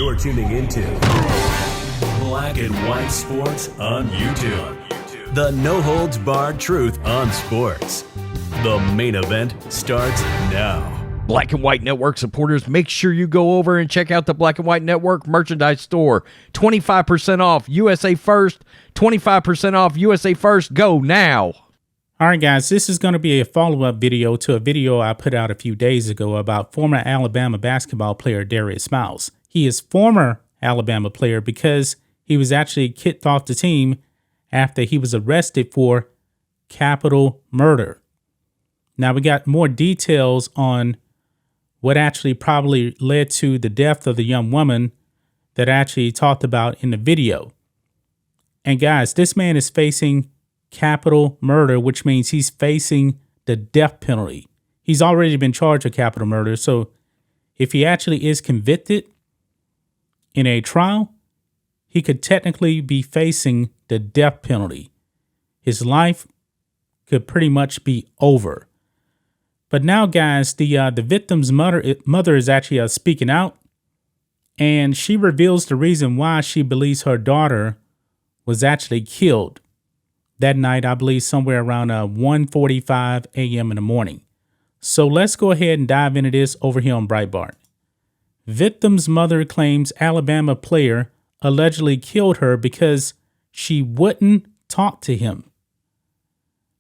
You're tuning into Black and White Sports on YouTube. The no-holds-barred truth on sports. The main event starts now. Black and White Network supporters, make sure you go over and check out the Black and White Network merchandise store. 25% off USA First. 25% off USA First. Go now. All right, guys, this is going to be a follow-up video to a video I put out a few days ago about former Alabama basketball player Darius Miles. He is former Alabama player because he was actually kicked off the team after he was arrested for capital murder. Now, we got more details on what actually probably led to the death of the young woman that I actually talked about in the video. And guys, this man is facing capital murder, which means he's facing the death penalty. He's already been charged with capital murder. So if he actually is convicted in a trial, he could technically be facing the death penalty. His life could pretty much be over. But now, guys, the victim's mother is actually speaking out, and she reveals the reason why she believes her daughter was actually killed that night, I believe somewhere around 1:45 a.m. in the morning. So let's go ahead and dive into this over here on Breitbart. Victim's mother claims Alabama player allegedly killed her because she wouldn't talk to him.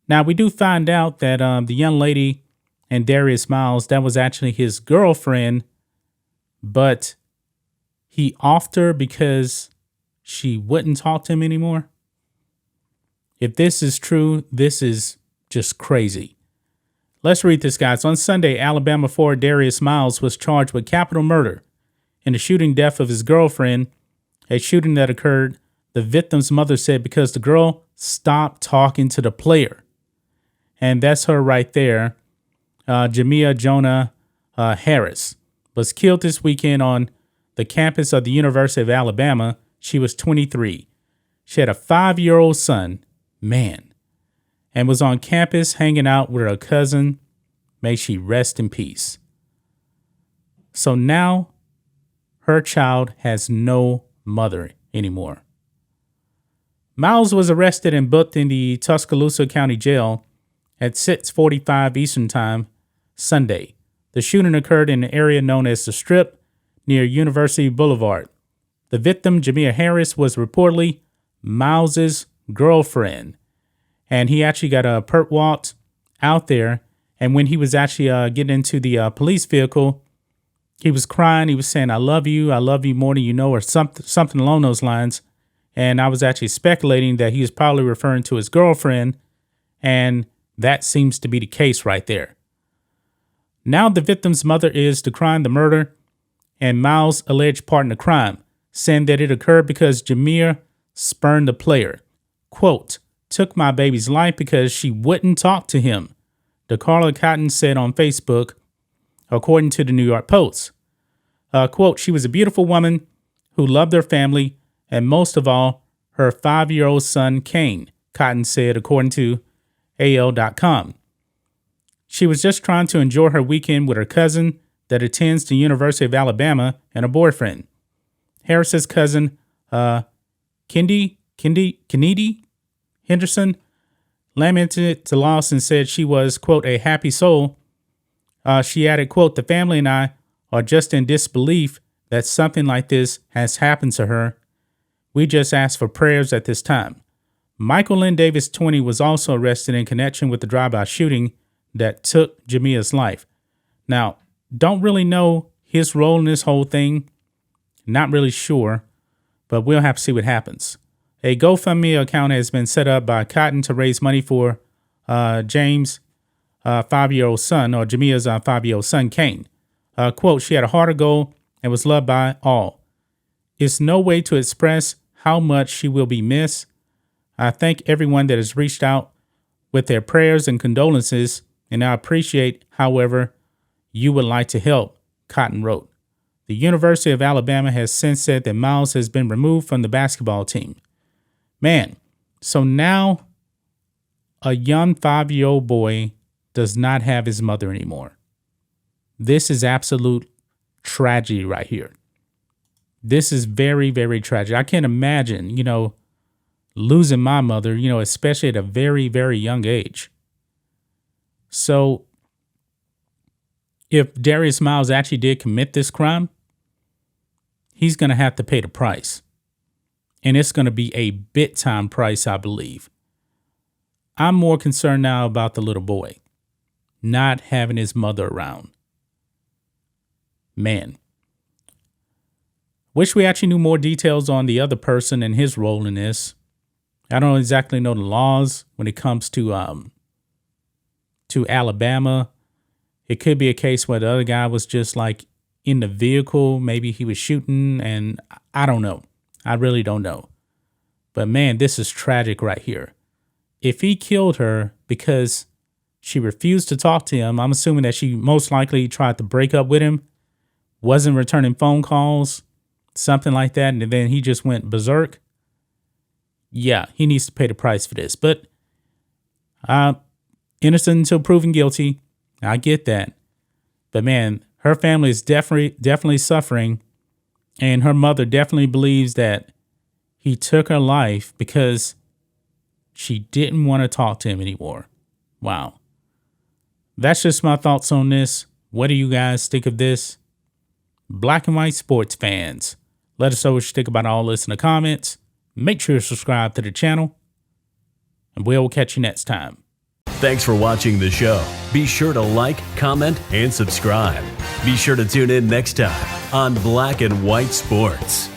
Now, we do find out that the young lady and Darius Miles, that was actually his girlfriend, but he offed her because she wouldn't talk to him anymore. If this is true, this is just crazy. Let's read this, guys. On Sunday, Alabama forward Darius Miles was charged with capital murder in the shooting death of his girlfriend, a shooting that occurred, the victim's mother said, because the girl stopped talking to the player. And that's her right there. Jamia Jonah Harris was killed this weekend on the campus of the University of Alabama. She was 23. She had a 5-year-old son, and was on campus hanging out with her cousin. May she rest in peace. So now her child has no mother anymore. Miles was arrested and booked in the Tuscaloosa County Jail at 6:45 Eastern Time Sunday. The shooting occurred in an area known as the Strip near University Boulevard. The victim, Jamia Harris, was reportedly Miles's girlfriend, and he actually got perp walked out there. And when he was actually getting into the police vehicle, he was crying. He was saying, I love you more than you know," or something along those lines. And I was actually speculating that he was probably referring to his girlfriend, and that seems to be the case right there. Now the victim's mother is decrying the murder and Miles' alleged part in the crime, saying that it occurred because Jamia spurned the player. Quote, "Took my baby's life because she wouldn't talk to him," DeCarla Cotton said on Facebook, according to the New York Post. Quote, "She was a beautiful woman who loved her family and most of all, her 5-year-old son, Kane," Cotton said, according to AL.com. "She was just trying to enjoy her weekend with her cousin that attends the University of Alabama and a boyfriend." Harris's cousin, Kennedy Henderson, lamented the loss and said she was, quote, "a happy soul." She added, quote, "The family and I are just in disbelief that something like this has happened to her. We just ask for prayers at this time." Michael Lynn Davis, 20, was also arrested in connection with the drive-by shooting that took Jamia's life. Now, don't really know his role in this whole thing. Not really sure, but we'll have to see what happens. A GoFundMe account has been set up by Cotton to raise money for James' 5-year-old son, or Jamia's 5-year-old son, Kane. Quote, "She had a heart of gold and was loved by all. It's no way to express how much she will be missed. I thank everyone that has reached out with their prayers and condolences, and I appreciate however you would like to help," Cotton wrote. The University of Alabama has since said that Miles has been removed from the basketball team. Man, so now a young 5-year-old boy does not have his mother anymore. This is absolute tragedy right here. This is very, very tragic. I can't imagine, losing my mother, especially at a very, very young age. So if Darius Miles actually did commit this crime, he's going to have to pay the price. And it's going to be a big time price, I believe. I'm more concerned now about the little boy not having his mother around. Man. Wish we actually knew more details on the other person and his role in this. I don't exactly know the laws when it comes to Alabama. It could be a case where the other guy was just like in the vehicle. Maybe he was shooting, and I don't know. I really don't know. But man, this is tragic right here. If he killed her because she refused to talk to him, I'm assuming that she most likely tried to break up with him, wasn't returning phone calls, something like that, and then he just went berserk. Yeah, he needs to pay the price for this. But innocent until proven guilty. I get that. But man, her family is definitely suffering. And her mother definitely believes that he took her life because she didn't want to talk to him anymore. Wow. That's just my thoughts on this. What do you guys think of this? Black and white sports fans, let us know what you think about all this in the comments. Make sure to subscribe to the channel, and we'll catch you next time. Thanks for watching the show. Be sure to like, comment, and subscribe. Be sure to tune in next time on Black and White Sports.